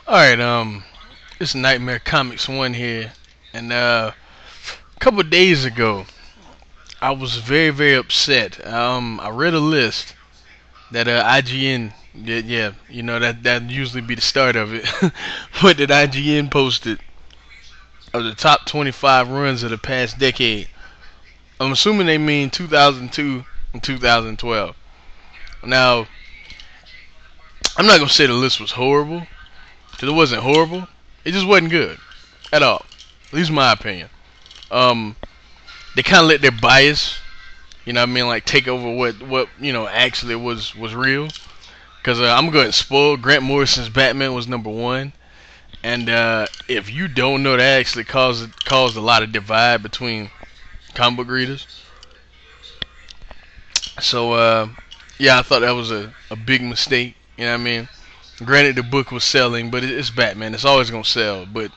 Alright, it's Nightmare Comics 1 here. And a couple of days ago, I was very, very upset. I read a list that IGN, yeah, you know, that usually be the start of it. But that IGN posted of the top 25 runs of the past decade. I'm assuming they mean 2002 and 2012. Now, I'm not going to say the list was horrible, because it wasn't horrible. It just wasn't good at all. At least my opinion. They kind of let their bias, you know what I mean, like take over what you know actually was real. Because I'm going to spoil. Grant Morrison's Batman was number one, and if you don't know, that actually caused a lot of divide between comic book readers. So yeah, I thought that was a big mistake. You know what I mean? Granted, the book was selling, but it's Batman. It's always gonna sell. But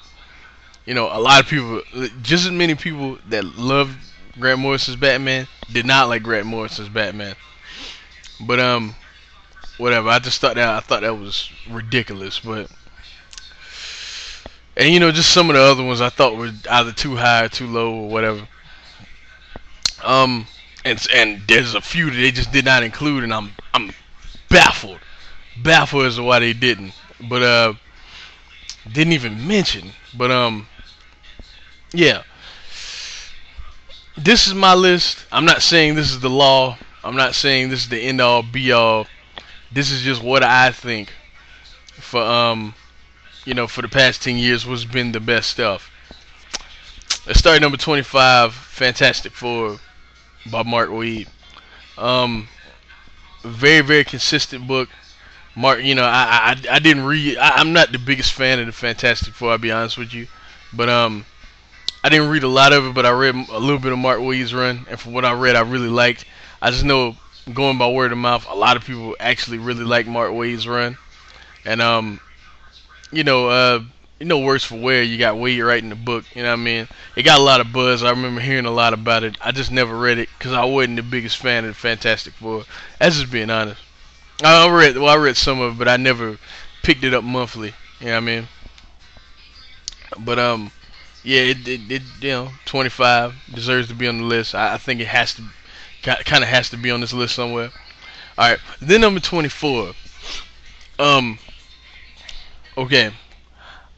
you know, a lot of people, just as many people that loved Grant Morrison's Batman, did not like Grant Morrison's Batman. But whatever. I thought that was ridiculous. But and you know, just some of the other ones I thought were either too high or too low or whatever. And there's a few that they just did not include, and I'm baffled as to why they didn't. But didn't even mention. But yeah. This is my list. I'm not saying this is the law. I'm not saying this is the end all be all. This is just what I think for you know, for the past 10 years what's been the best stuff. Let's start at number 25, Fantastic Four by Mark Waid. Very, very consistent book. Mark, you know, I didn't read. I'm not the biggest fan of the Fantastic Four. I'll be honest with you, but I didn't read a lot of it, but I read a little bit of Mark Waid's run, and from what I read, I really liked. I just know, going by word of mouth, a lot of people actually really like Mark Waid's run, and you know, worse for wear, you got Waid writing the book. You know what I mean? It got a lot of buzz. I remember hearing a lot about it. I just never read it because I wasn't the biggest fan of the Fantastic Four. That's just being honest. I read some of it, but I never picked it up monthly. You know what I mean? But yeah, it you know, 25 deserves to be on the list. I think it has to, kind of has to be on this list somewhere. All right, then number 24. Okay,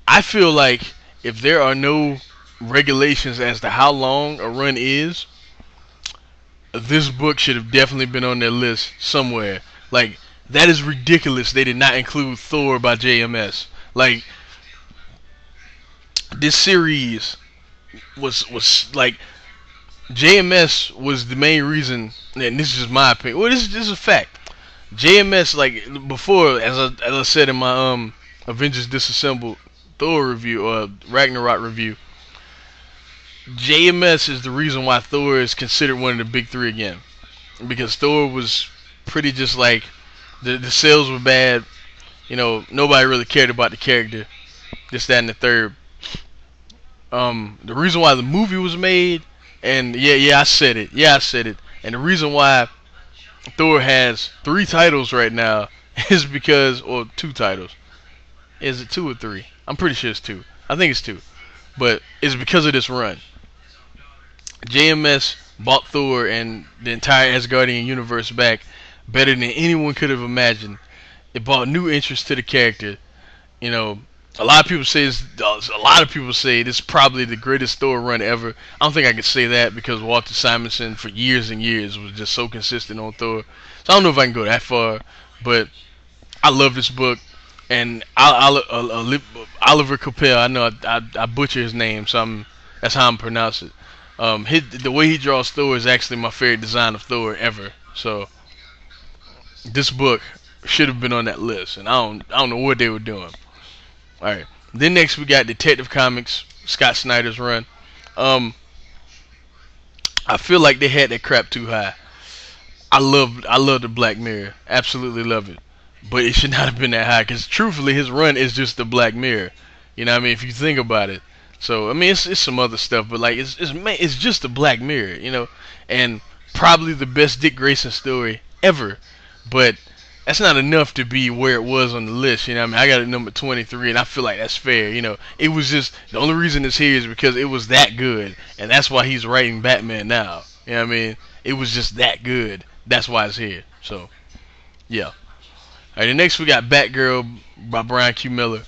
I feel like if there are no regulations as to how long a run is, this book should have definitely been on their list somewhere. Like, that is ridiculous. They did not include Thor by JMS. Like, this series was like, JMS was the main reason, and this is just my opinion. Well, this is a fact. JMS, like before, as I said in my Avengers Disassembled Thor review or Ragnarok review, JMS is the reason why Thor is considered one of the big three again, because Thor was pretty just like the sales were bad. You know, nobody really cared about the character. This, that, and the third. The reason why the movie was made, and yeah, I said it. Yeah, I said it. And the reason why Thor has 3 titles right now is because, or 2 titles. Is it 2 or 3? I'm pretty sure it's 2. I think it's 2. But it's because of this run. JMS bought Thor and the entire Asgardian universe back better than anyone could have imagined. It brought new interest to the character. You know, a lot of people say this is probably the greatest Thor run ever. I don't think I can say that because Walter Simonson for years and years was just so consistent on Thor. So I don't know if I can go that far, but I love this book. And Oliver Capel, I know I butcher his name, so that's how I'm pronounce it. The way he draws Thor is actually my favorite design of Thor ever. So this book should have been on that list, and I don't know what they were doing. All right. Then next we got Detective Comics, Scott Snyder's run. I feel like they had that crap too high. I love the Black Mirror, absolutely love it, but it should not have been that high because truthfully his run is just the Black Mirror. You know what I mean? If you think about it. So I mean it's some other stuff, but like it's just the Black Mirror, you know, and probably the best Dick Grayson story ever. But that's not enough to be where it was on the list. You know what I mean? I got it number 23, and I feel like that's fair. You know, it was just the only reason it's here is because it was that good, and that's why he's writing Batman now. You know what I mean? It was just that good. That's why it's here. So, yeah. All right, the next we got Batgirl by Brian Q. Miller.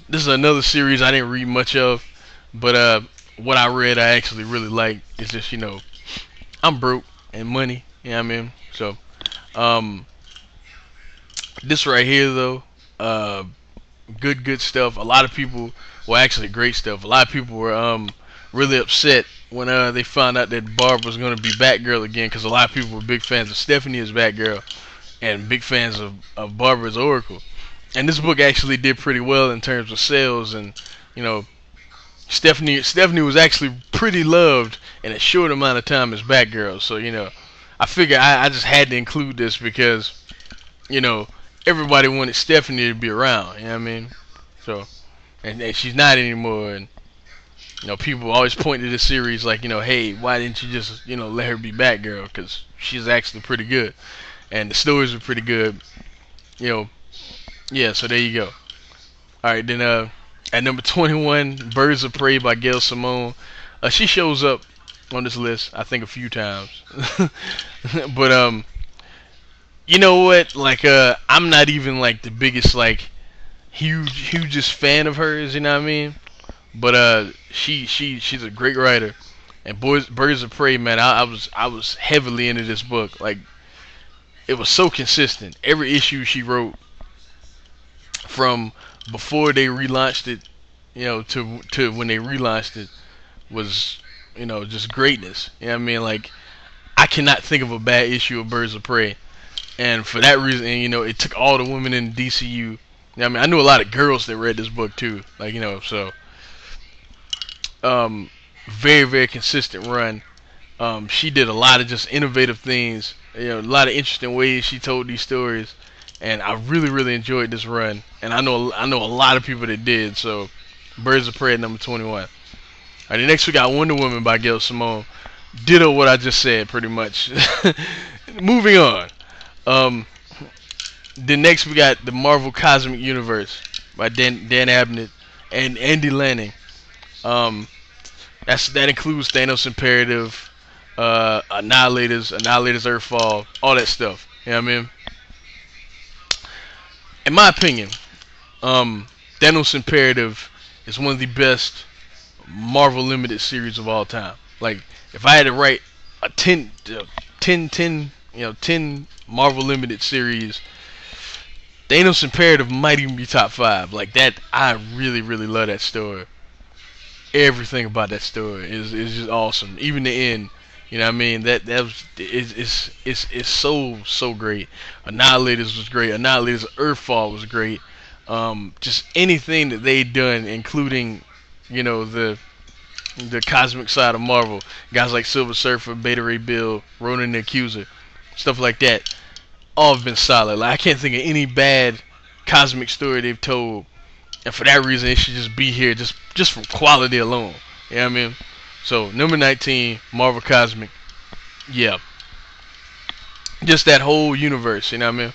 This is another series I didn't read much of, but what I read I actually really liked. It's just, you know, I'm broke and money. You know what I mean? So, this right here though, good stuff. A lot of people, well, actually great stuff. A lot of people were really upset when they found out that Barb was going to be Batgirl again, because a lot of people were big fans of Stephanie as Batgirl and big fans of Barbara as Oracle. And this book actually did pretty well in terms of sales, and you know, Stephanie was actually pretty loved in a short amount of time as Batgirl. So you know, I figure I just had to include this because, you know, everybody wanted Stephanie to be around. You know what I mean? So, and she's not anymore, and you know, people always point to this series like, you know, hey, why didn't you just, you know, let her be Batgirl? Because she's actually pretty good, and the stories are pretty good. You know, yeah. So there you go. All right, then at number 21, Birds of Prey by Gail Simone. She shows up on this list, I think, a few times, but you know what? Like, I'm not even like the biggest, like, hugest fan of hers. You know what I mean? But she's a great writer. And Birds of Prey, man, I was heavily into this book. Like, it was so consistent. Every issue she wrote, from before they relaunched it, you know, to when they relaunched it, was, you know, just greatness. You know what I mean? Like, I cannot think of a bad issue of Birds of Prey. And for that reason, you know, it took all the women in DCU. You know what I mean, I knew a lot of girls that read this book too. Like, you know, so very, very consistent run. She did a lot of just innovative things. You know, a lot of interesting ways she told these stories, and I really, really enjoyed this run. And I know a lot of people that did. So, Birds of Prey at number 21. All right, the next we got Wonder Woman by Gail Simone. Ditto what I just said, pretty much. Moving on. The next we got the Marvel Cosmic Universe by Dan Abnett and Andy Lanning. That includes Thanos Imperative, Annihilators, Earthfall, all that stuff. You know what I mean? In my opinion, Thanos Imperative is one of the best Marvel Limited series of all time. Like, if I had to write a 10 Marvel Limited series, Thanos Imperative might even be top 5. Like that, I really, really love that story. Everything about that story is just awesome. Even the end, you know what I mean? That was it's so great. Annihilators was great. Annihilators Earthfall was great. Just anything that they done, including, you know, the cosmic side of Marvel, guys like Silver Surfer, Beta Ray Bill, Ronan the Accuser, stuff like that, all have been solid. Like, I can't think of any bad cosmic story they've told, and for that reason it should just be here, just from quality alone. You know what I mean? So number 19, Marvel Cosmic. Yeah, just that whole universe. You know what I mean?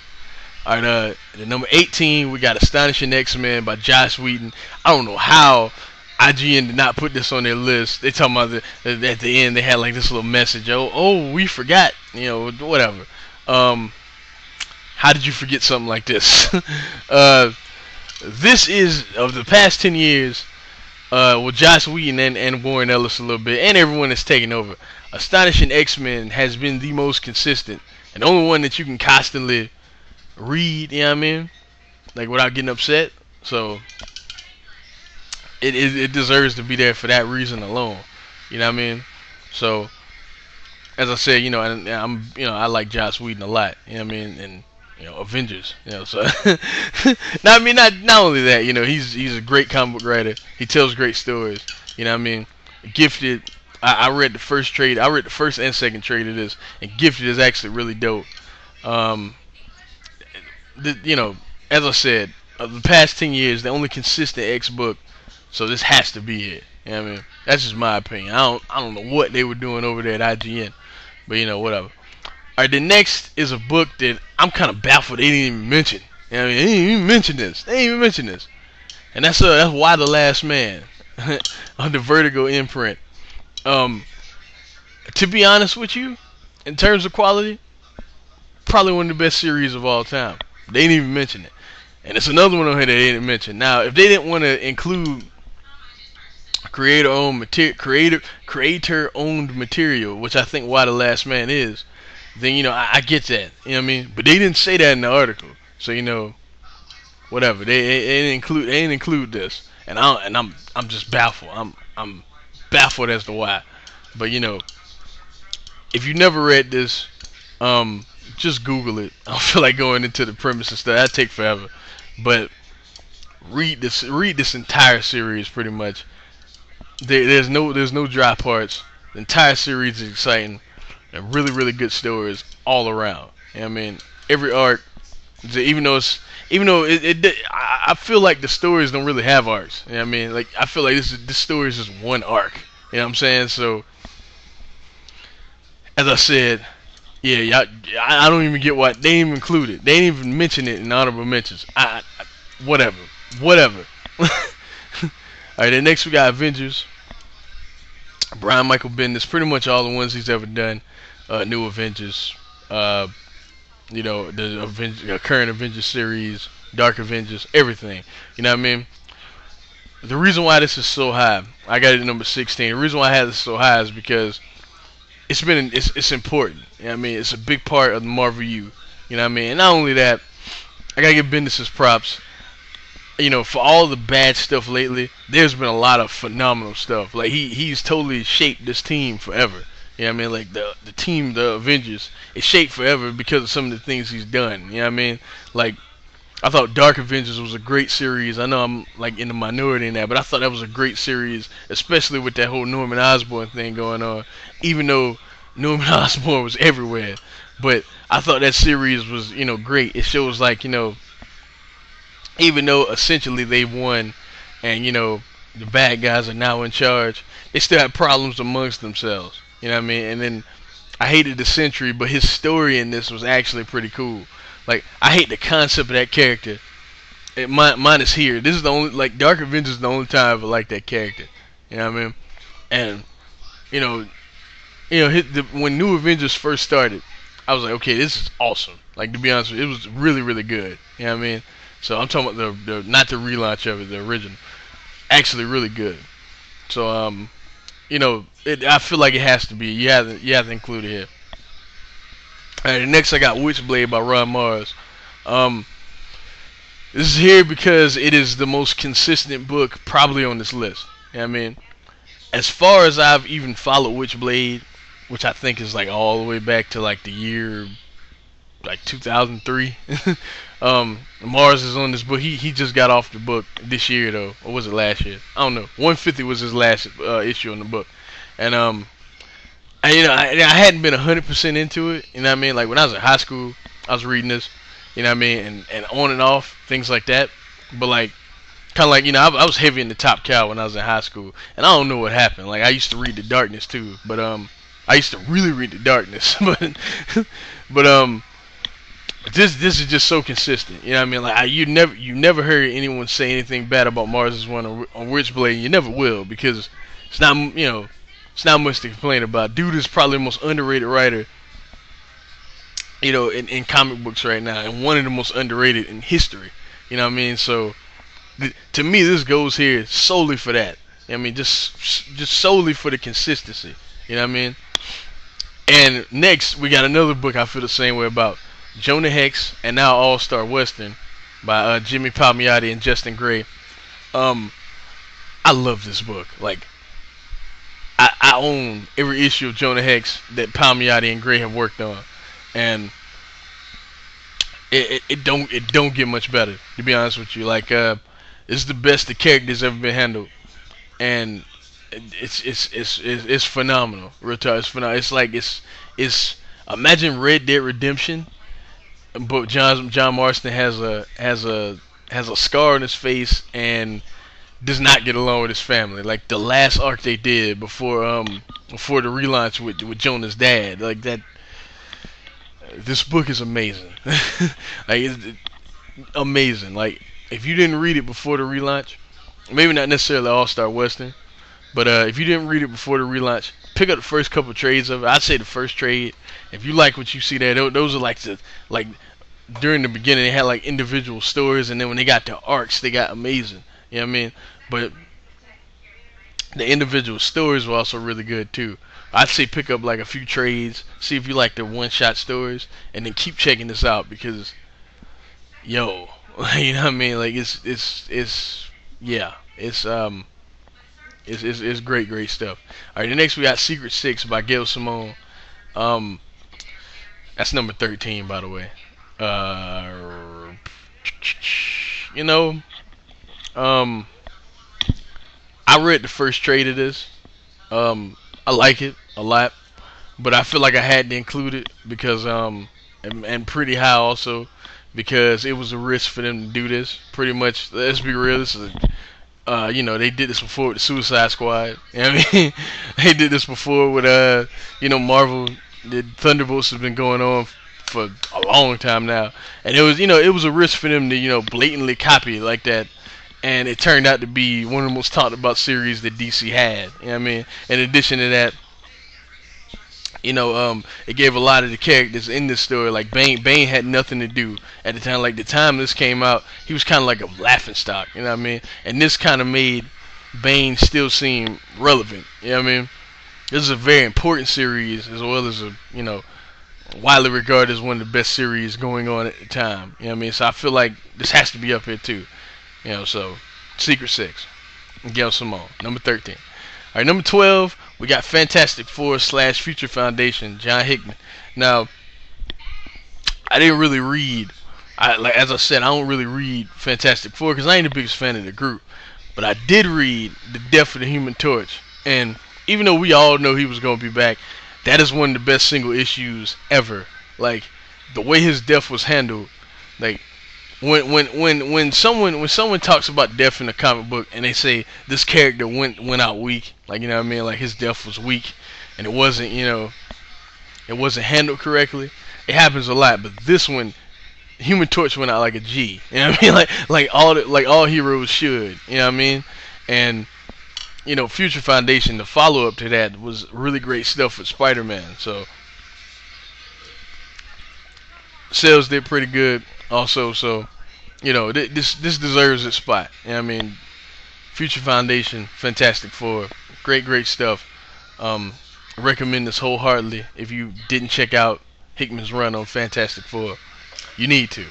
Alright, the number 18 we got Astonishing X-Men by Joss Whedon. I don't know how IGN did not put this on their list. They talking about at the end they had like this little message. Oh, we forgot. You know, whatever. How did you forget something like this? This is, of the past 10 years, with Joss Whedon and Warren Ellis a little bit, and everyone that's taken over, Astonishing X-Men has been the most consistent, and the only one that you can constantly read, you know what I mean? Like, without getting upset. So it deserves to be there for that reason alone. You know what I mean? So, as I said, you know, I like Joss Whedon a lot. You know what I mean? And, you know, Avengers. You know, so now, I mean, not only that, you know, he's a great comic book writer. He tells great stories. You know what I mean? Gifted. I read the first trade. I read the first and second trade of this, and Gifted is actually really dope. You know, as I said, of the past 10 years, the only consistent X book. So this has to be it. You know what I mean? That's just my opinion. I don't know what they were doing over there at IGN, but you know, whatever. Alright, the next is a book that I'm kind of baffled they didn't even mention. You know what I mean, they didn't even mention this. They didn't even mention this. And that's Why the Last Man on the Vertigo imprint. Um, to be honest with you, in terms of quality, probably one of the best series of all time. They didn't even mention it. And it's another one on here that they didn't mention. Now, if they didn't want to include creator owned material, which I think Why the Last Man is, then I get that. You know what I mean? But they didn't say that in the article. So whatever. They didn't include this. And I'm just baffled. I'm baffled as to why. But if you never read this, just Google it. I don't feel like going into the premise and stuff. That'd take forever. But read this entire series pretty much. There's no dry parts. The entire series is exciting and really, really good stories all around. You know what I mean? Every arc, even though I feel like the stories don't really have arcs. You know what I mean? Like, I feel like this story is just one arc. You know what I'm saying? So, as I said, yeah, I don't even get why they didn't even include it. They didn't even mention it in honorable mentions. Whatever. Alright, then next we got Avengers. Brian Michael Bendis, pretty much all the ones he's ever done. New Avengers, the current Avengers series, Dark Avengers, everything. You know what I mean? The reason why this is so high, I got it at number 16. The reason why I had this so high is because it's important. You know what I mean? It's a big part of the Marvel U. You know what I mean? And not only that, I gotta give Bendis his props. For all the bad stuff lately, there's been a lot of phenomenal stuff. Like he's totally shaped this team forever. You know what I mean? Like the team, the Avengers, is shaped forever because of some of the things he's done. You know what I mean? Like, I thought Dark Avengers was a great series. I know I'm like in the minority in that, but I thought that was a great series, especially with that whole Norman Osborn thing going on. Even though Norman Osborn was everywhere, but I thought that series was great. It shows like even though essentially they won, and the bad guys are now in charge, they still have problems amongst themselves. You know what I mean? And then I hated the Sentry, but his story in this was actually pretty cool. Like, I hate the concept of that character. Mine is here. This is the only, like, Dark Avengers is the only time I ever liked that character. You know what I mean? And when New Avengers first started, I was like, okay, this is awesome. Like, to be honest with you, it was really, really good. You know what I mean? So I'm talking about the not the relaunch of it, the original. Actually, really good. So I feel like it has to be. You have to include it here. Alright, next I got Witchblade by Ron Marz. This is here because it is the most consistent book probably on this list. You know what I mean? As far as I've even followed Witchblade, which I think is like all the way back to like the year like 2003. Marz is on this book. He just got off the book this year though, or was it last year? I don't know. 150 was his last issue on the book, and I hadn't been 100% into it. You know what I mean? Like when I was in high school, I was reading this. You know what I mean? And on and off things like that. But like kind of like I was heavy in the Top Cow when I was in high school, and I don't know what happened. Like I used to read The Darkness too, but I used to really read The Darkness, but This is just so consistent, you know what I mean? Like you never heard anyone say anything bad about Marz's one on Witchblade. You never will, because it's not it's not much to complain about. Dude is probably the most underrated writer, in comic books right now, and one of the most underrated in history. You know what I mean? So to me, this goes here solely for that. You know what I mean? Just solely for the consistency. You know what I mean? And next we got another book I feel the same way about. Jonah Hex and now All-Star Western by Jimmy Palmiotti and Justin Gray. I love this book. Like I own every issue of Jonah Hex that Palmiotti and Gray have worked on, and it don't get much better, to be honest with you. Like it's the best the character's ever been handled, and it's phenomenal. Real talk, it's phenomenal. It's like it's imagine Red Dead Redemption. But John Marston has a scar on his face and does not get along with his family. Like the last arc they did before the relaunch with Jonah's dad. Like that, This book is amazing. Like amazing. Like if you didn't read it before the relaunch, maybe not necessarily All Star Western, but if you didn't read it before the relaunch, pick up the first couple trades of it. I'd say the first trade. If you like what you see there, those are like during the beginning they had like individual stories, and then when they got to arcs, they got amazing. You know what I mean? But the individual stories were also really good too. I'd say pick up like a few trades, see if you like the one-shot stories, and then keep checking this out because, yo, you know what I mean? Like it's yeah, it's great stuff. All right, the next we got Secret Six by Gail Simone. That's number 13, by the way. You know, I read the first trade of this. I like it a lot, but I feel like I had to include it because and pretty high also because it was a risk for them to do this. Pretty much, let's be real. This is you know, they did this before with the Suicide Squad. You know what I mean? They did this before with you know, Marvel. The Thunderbolts has been going on for a long time now, and it was, you know, it was a risk for them to, you know, blatantly copy it like that. And it turned out to be one of the most talked about series that DC had. You know what I mean? In addition to that, you know, it gave a lot of the characters in this story, like Bane had nothing to do at the time. Like the time this came out, he was kind of like a laughingstock. You know what I mean? And this kind of made Bane still seem relevant. You know what I mean? This is a very important series, as well as a, you know, widely regarded as one of the best series going on at the time. You know what I mean? So I feel like this has to be up here too. You know, so Secret Six, Gail Simone, number 13. All right, number 12, we got Fantastic Four / Future Foundation, John Hickman. Now, I didn't really read. As I said, I don't really read Fantastic Four because I ain't the biggest fan of the group. But I did read The Death of the Human Torch, and even though we all know he was gonna be back, that is one of the best single issues ever. Like the way his death was handled, like. When someone talks about death in a comic book and they say this character went out weak, like, you know what I mean, like his death was weak and it wasn't, you know, it wasn't handled correctly. It happens a lot, but this one, Human Torch went out like a G. You know what I mean? Like all heroes should. You know what I mean? And you know, Future Foundation, the follow up to that was really great stuff with Spider-Man. So sales did pretty good. Also, so, you know, this deserves its spot. You know what I mean? Future Foundation, Fantastic Four, great stuff. Recommend this wholeheartedly. If you didn't check out Hickman's run on Fantastic Four, you need to.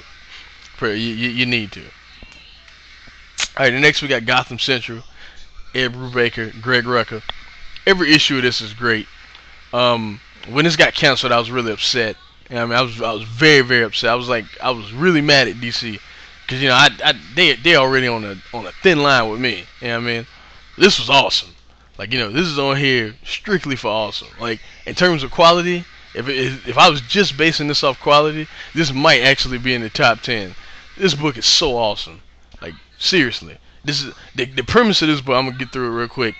You need to. All right, the next we got Gotham Central, Ed Brubaker, Greg Rucka. Every issue of this is great. When this got canceled, I was really upset. You know what I mean, I was very upset. I was really mad at DC because, you know, they already on a thin line with me. You know what I mean? This was awesome. Like, you know, this is on here strictly for awesome. Like in terms of quality, if I was just basing this off quality, this might actually be in the top 10. This book is so awesome. Like seriously, this is the premise of this book. I'm gonna get through it real quick.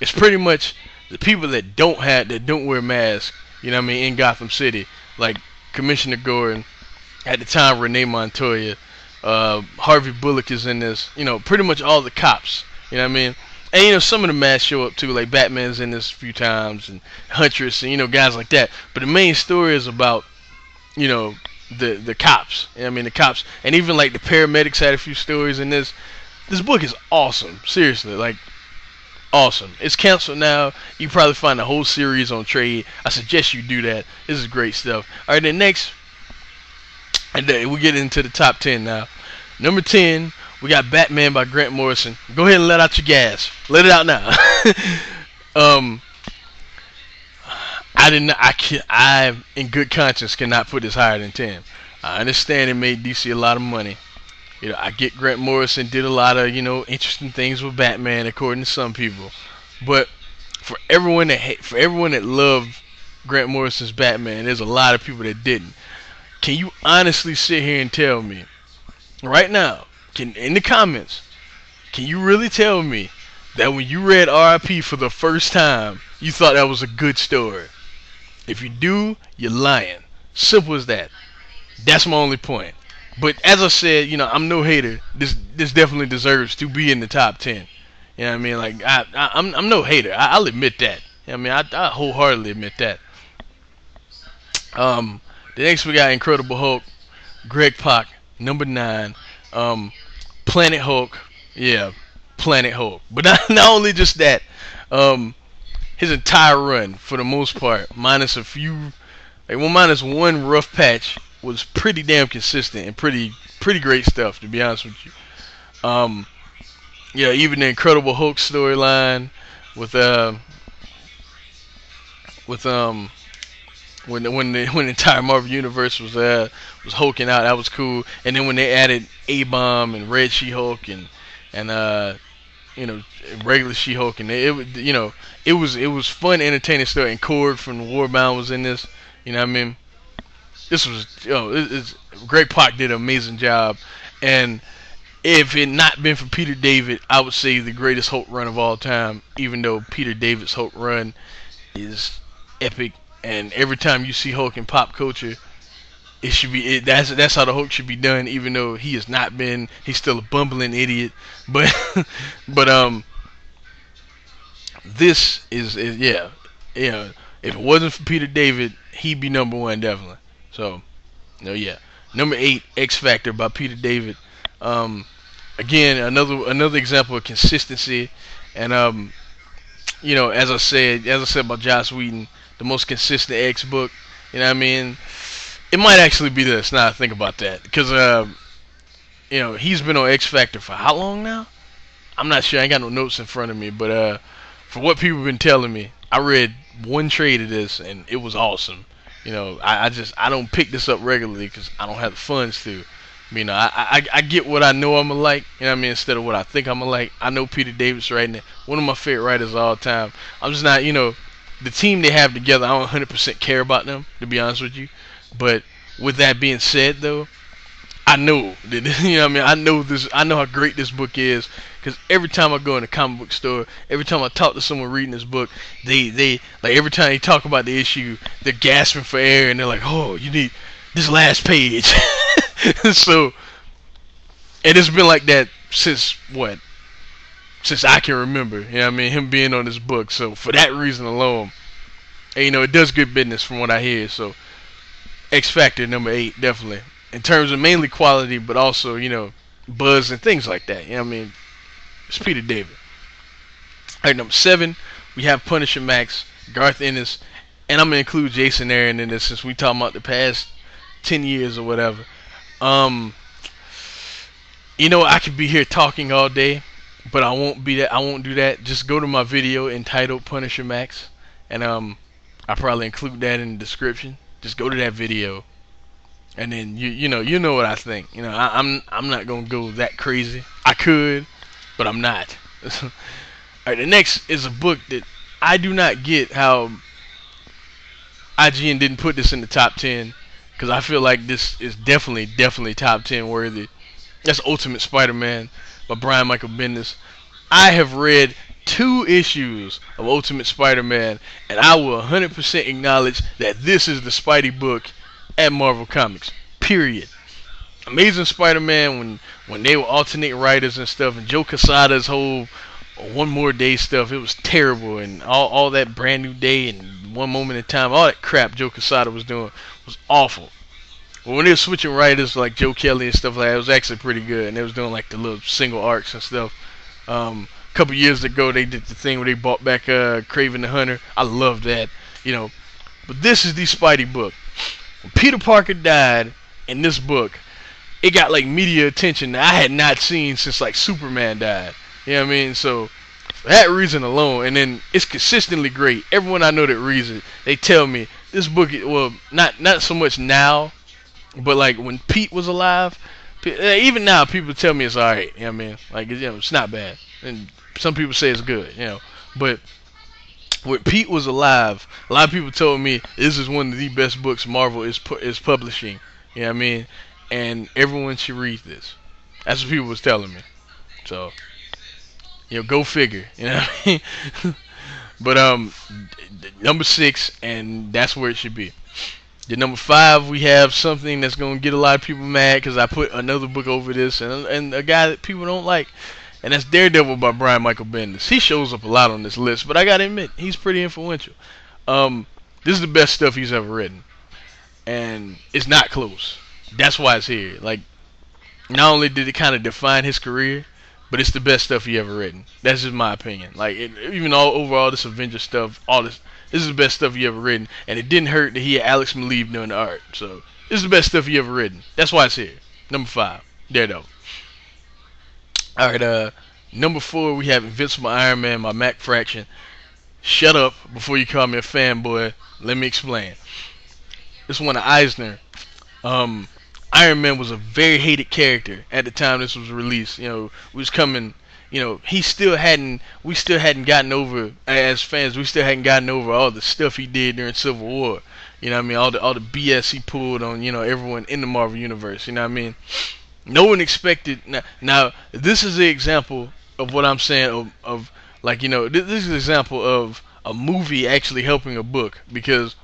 It's pretty much the people that don't wear masks. You know what I mean, in Gotham City, like Commissioner Gordon, at the time Renee Montoya, Harvey Bullock is in this. You know, pretty much all the cops. You know what I mean? And you know, some of the masks show up too, like Batman's in this a few times, and Huntress, and you know, guys like that. But the main story is about, you know, the cops. You know what I mean, the cops, and even like the paramedics had a few stories in this. This book is awesome. Seriously, like awesome. It's canceled now. You can probably find the whole series on trade. I suggest you do that. This is great stuff. All right, then next, and then we get into the top 10 now. Number 10, we got Batman by Grant Morrison. Go ahead and let out your gas. Let it out now. I in good conscience cannot put this higher than 10. I understand it made DC a lot of money. You know, I get Grant Morrison did a lot of, you know, interesting things with Batman, according to some people. But for everyone that loved Grant Morrison's Batman, there's a lot of people that didn't. Can you honestly sit here and tell me, right now, in the comments, can you really tell me that when you read R.I.P. for the first time, you thought that was a good story? If you do, you're lying. Simple as that. That's my only point. But as I said, I'm no hater. This definitely deserves to be in the top 10. You know what I mean? Like I'm no hater. I'll admit that. You know what I mean, I wholeheartedly admit that. The next we got Incredible Hulk, Greg Pak, number 9. Planet Hulk, yeah, Planet Hulk. But not only just that, his entire run for the most part, minus a few, minus one rough patch, was pretty damn consistent and pretty great stuff, to be honest with you. Yeah, even the Incredible Hulk storyline with with when the entire Marvel universe was hulking out, that was cool. And then when they added A-Bomb and Red She-Hulk and regular She-Hulk, and it was fun, entertaining stuff. And Cord from Warbound was in this. You know what I mean? This was Greg Pak did an amazing job, and if it not been for Peter David, I would say the greatest Hulk run of all time. Even though Peter David's Hulk run is epic, and every time you see Hulk in pop culture, it should be that's how the Hulk should be done. Even though he has not been, he's still a bumbling idiot. But this is yeah. If it wasn't for Peter David, he'd be number 1 definitely. So yeah. Number 8, X Factor by Peter David. Again, another example of consistency, and as I said about Joss Whedon, the most consistent X book. You know what I mean? It might actually be this. Now I think about that, because he's been on X Factor for how long now? I'm not sure. I ain't got no notes in front of me, but for what people have been telling me, I read one trade of this and it was awesome. I don't pick this up regularly because I don't have the funds to. I get what I know I'm gonna like, you know what I mean, instead of what I think I'm gonna like. I know Peter David's writing it, one of my favorite writers of all time. I'm just not, the team they have together, I don't 100% care about them, to be honest with you. But with that being said, though, I know that, I know how great this book is, because every time I go in a comic book store, every time I talk to someone reading this book, they like, every time they talk about the issue, they're gasping for air, and they're like, oh, you need this last page. So, and it's been like that since I can remember. You know what I mean? Him being on this book. So for that reason alone, and, it does good business from what I hear. So X Factor number 8, definitely, in terms of mainly quality, but also buzz and things like that. You know what I mean? It's Peter David. Alright, number 7, we have Punisher Max, Garth Ennis, and I'm gonna include Jason Aaron in this since we talking about the past 10 years or whatever. I could be here talking all day, but I won't do that. Just go to my video entitled Punisher Max, and I'll probably include that in the description. Just go to that video, and then you know what I think. I'm not gonna go that crazy. I could, but I'm not. Alright, the next is a book that I do not get how IGN didn't put this in the top 10, because I feel like this is definitely top 10 worthy. That's Ultimate Spider-Man by Brian Michael Bendis. I have read 2 issues of Ultimate Spider-Man, and I will 100% acknowledge that this is the Spidey book at Marvel Comics. Period. Amazing Spider-Man, when they were alternating writers and stuff, and Joe Quesada's whole One More Day stuff, it was terrible, and all that Brand New Day and One Moment in Time, all that crap Joe Quesada was doing was awful. But when they were switching writers like Joe Kelly and stuff like that, it was actually pretty good, and they was doing like the little single arcs and stuff. A couple years ago, they did the thing where they brought back Kraven the Hunter. I love that, But this is the Spidey book. When Peter Parker died in this book, it got like media attention that I had not seen since like Superman died. You know what I mean? So for that reason alone, and then it's consistently great. Everyone I know that reads it, they tell me this book, well, not so much now, but like when Pete was alive, even now people tell me it's alright. You know what I mean? Like, it's not bad, and some people say it's good. But when Pete was alive, a lot of people told me this is one of the best books Marvel is publishing. You know what I mean? And everyone should read this. That's what people was telling me. So, go figure. You know what I mean? But number 6, and that's where it should be. The number 5, we have something that's gonna get a lot of people mad because I put another book over this, and a guy that people don't like, and that's Daredevil by Bryan Michael Bendis. He shows up a lot on this list, but I gotta admit, he's pretty influential. This is the best stuff he's ever written, and it's not close. That's why it's here. Like, not only did it kind of define his career, but it's the best stuff he ever written. That's just my opinion. Like, even all overall, this Avengers stuff, all this is the best stuff he ever written, and it didn't hurt that he had Alex Maleev doing the art. So this is the best stuff he ever written. That's why it's here. Number 5, Daredevil. All right, number 4, we have Invincible Iron Man by Mac Fraction. Shut up before you call me a fanboy. Let me explain. This one of Eisner. Iron Man was a very hated character at the time this was released. You know, we was coming. You know, we still hadn't gotten over, as fans, we still hadn't gotten over all the stuff he did during Civil War. You know what I mean? All the BS he pulled on, you know, everyone in the Marvel Universe. You know what I mean? No one expected. Now this is the example of what I'm saying of like, you know, this is an example of a movie actually helping a book, because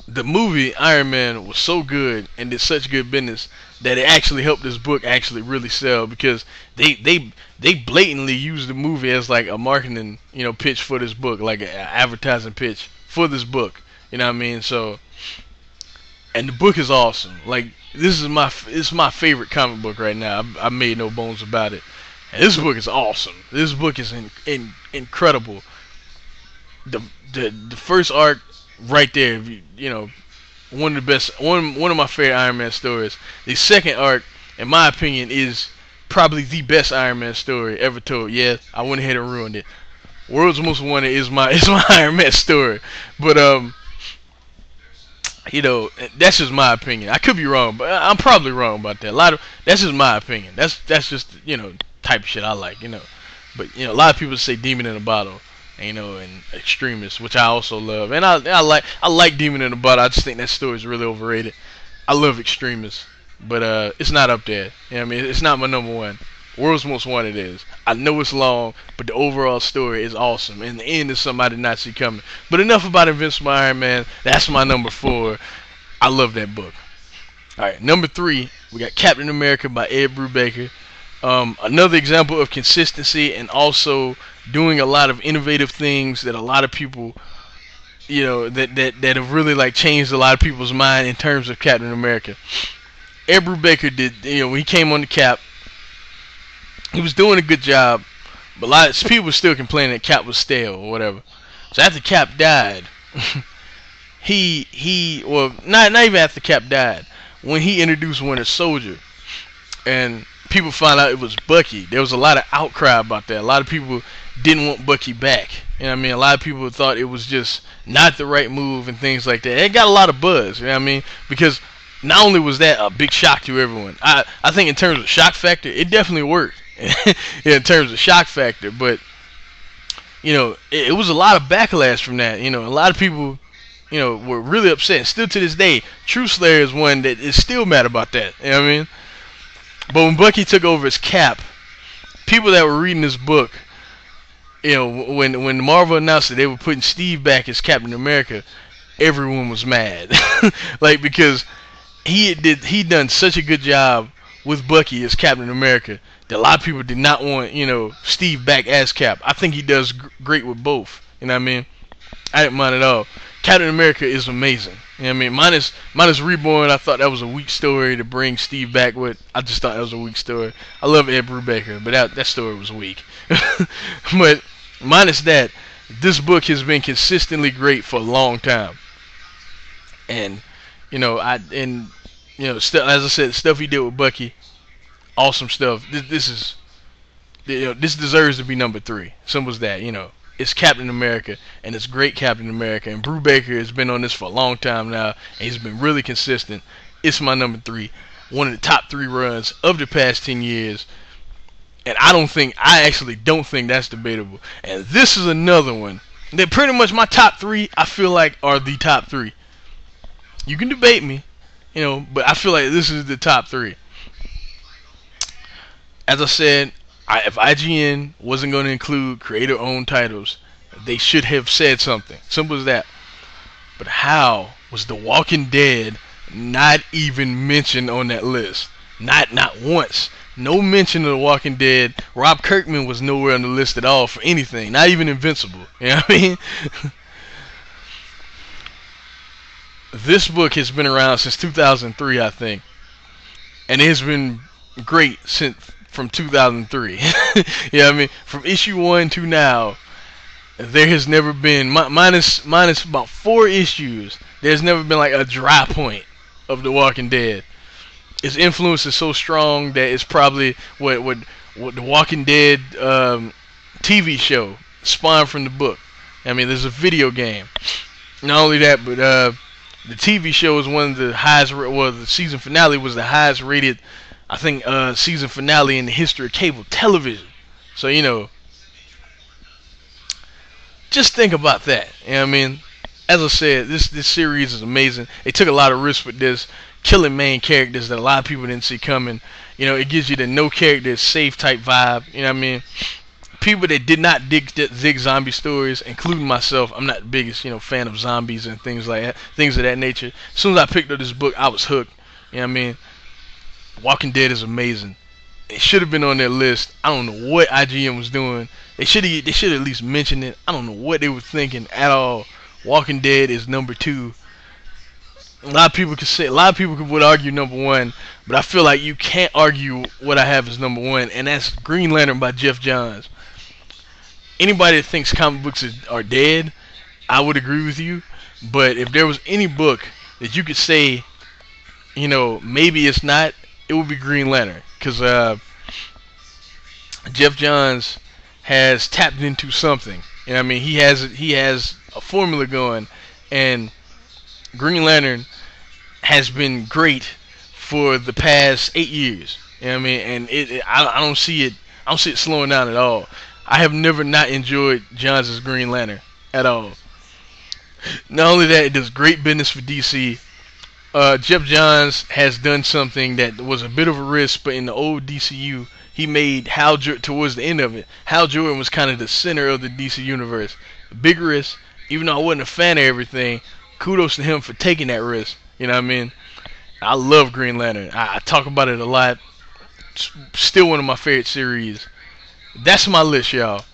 the movie Iron Man was so good and did such good business that it actually helped this book actually really sell, because they blatantly used the movie as like a marketing, you know, pitch for this book, like an advertising pitch for this book. You know what I mean? So, and the book is awesome. Like, this is my favorite comic book right now. I made no bones about it. And this book is awesome. This book is incredible. The first arc right there, you know, one of the best, one of my favorite Iron Man stories. The second arc, in my opinion, is probably the best Iron Man story ever told. Yeah, I went ahead and ruined it. World's Most Wanted is my Iron Man story, but you know, that's just my opinion. I could be wrong, but I'm probably wrong about that. That's just my opinion. That's just, you know, type of shit I like, you know. But, you know, a lot of people say Demon in a Bottle, you know, and Extremist, which I also love. And I like Demon in a Bottle. I just think that story is really overrated. I love Extremist, but it's not up there. You know what I mean? It's not my number 1. World's Most Wanted is. I know it's long, but the overall story is awesome, and the end is something I did not see coming. But enough about Invincible Iron Man. That's my number 4. I love that book. Alright, number 3, we got Captain America by Ed Brubaker. Another example of consistency and also doing a lot of innovative things that a lot of people, you know, that have really like changed a lot of people's mind in terms of Captain America. Ed Brubaker did, you know, when he came on the Cap, he was doing a good job, but a lot of people were still complaining that Cap was stale or whatever. So after Cap died, well, not even after Cap died, when he introduced Winter Soldier, and people found out it was Bucky, there was a lot of outcry about that. A lot of people didn't want Bucky back. You know what I mean? A lot of people thought it was just not the right move and things like that. It got a lot of buzz, you know what I mean? Because not only was that a big shock to everyone, I think in terms of shock factor, it definitely worked. In terms of shock factor, but you know, it was a lot of backlash from that. You know, a lot of people, you know, were really upset. And still to this day, True Slayer is one that is still mad about that. You know what I mean? But when Bucky took over as Cap, people that were reading this book, you know, when Marvel announced that they were putting Steve back as Captain America, everyone was mad. Like, because he done such a good job with Bucky as Captain America that a lot of people did not want, you know, Steve back as Cap. I think he does great with both. You know what I mean? I didn't mind at all. Captain America is amazing. You know what I mean? Minus Reborn, I thought that was a weak story to bring Steve back with. I just thought that was a weak story. I love Ed Brubaker, but that story was weak. But minus that, this book has been consistently great for a long time. And, you know, as I said, stuff he did with Bucky, awesome stuff. This deserves to be number 3. Simple as that. You know, it's Captain America, and it's great Captain America. And Brubaker has been on this for a long time now, and he's been really consistent. It's my number 3, one of the top 3 runs of the past 10 years. And I actually don't think that's debatable. And this is another one that pretty much my top 3, I feel like, are the top 3. You can debate me, you know, but I feel like this is the top 3. As I said, if IGN wasn't going to include creator-owned titles, they should have said something. Simple as that. But how was The Walking Dead not even mentioned on that list. Not once. No mention of The Walking Dead. Rob Kirkman was nowhere on the list at all for anything. Not even Invincible. You know what I mean? This book has been around since 2003, I think. And it has been great since from 2003. You know what I mean? From issue 1 to now, there has never been, minus about 4 issues, there's never been like a dry point of The Walking Dead. Its influence is so strong that it's probably what The Walking Dead TV show spawned from the book. I mean, there's a video game. Not only that, but the TV show is one of the highest. Well, the season finale was the highest rated, I think, season finale in the history of cable television. So you know, just think about that. You know what I mean? As I said, this series is amazing. They took a lot of risks with this, killing main characters that a lot of people didn't see coming. You know, it gives you the no character is safe type vibe. You know what I mean? People that did not dig zombie stories, including myself, I'm not the biggest, fan of zombies and things like that, things of that nature. As soon as I picked up this book, I was hooked. You know what I mean? Walking Dead is amazing. It should have been on their list. I don't know what IGN was doing. They should have at least mentioned it. I don't know what they were thinking at all. Walking Dead is number 2. A lot of people would argue number 1, but I feel like you can't argue what I have as number 1, and that's Green Lantern by Geoff Johns. Anybody that thinks comic books are dead, I would agree with you. But if there was any book that you could say, maybe it's not, it would be Green Lantern, because Geoff Johns has tapped into something. You know what I mean? He has a formula going, and Green Lantern has been great for the past 8 years. You know what I mean? And I don't see it slowing down at all. I have never not enjoyed Johns' Green Lantern at all. Not only that, it does great business for DC. Geoff Johns has done something that was a bit of a risk, but in the old DCU, he made Hal Jordan, towards the end of it, Hal Jordan was kind of the center of the DC universe. Big risk, even though I wasn't a fan of everything, kudos to him for taking that risk. You know what I mean? I love Green Lantern. I talk about it a lot. It's still one of my favorite series. That's my list, y'all.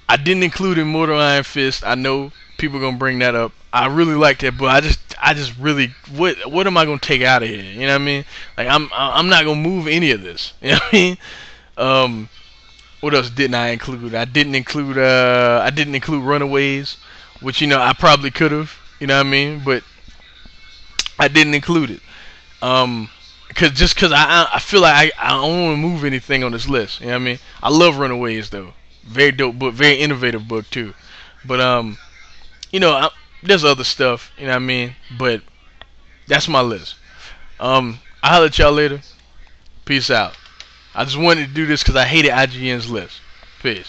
I didn't include Immortal Iron Fist. I know people are gonna bring that up. I really like that, but I just really, what am I gonna take out of here? You know what I mean? Like I'm not gonna move any of this. You know what I mean? What else didn't I include? I didn't include Runaways, which I probably could have. You know what I mean? But I didn't include it. Cause I feel like I don't want to move anything on this list. You know what I mean? I love Runaways though. Very dope book, very innovative book too. But there's other stuff. You know what I mean? But that's my list. I'll holler at y'all later. Peace out. I just wanted to do this because I hated IGN's list. Peace.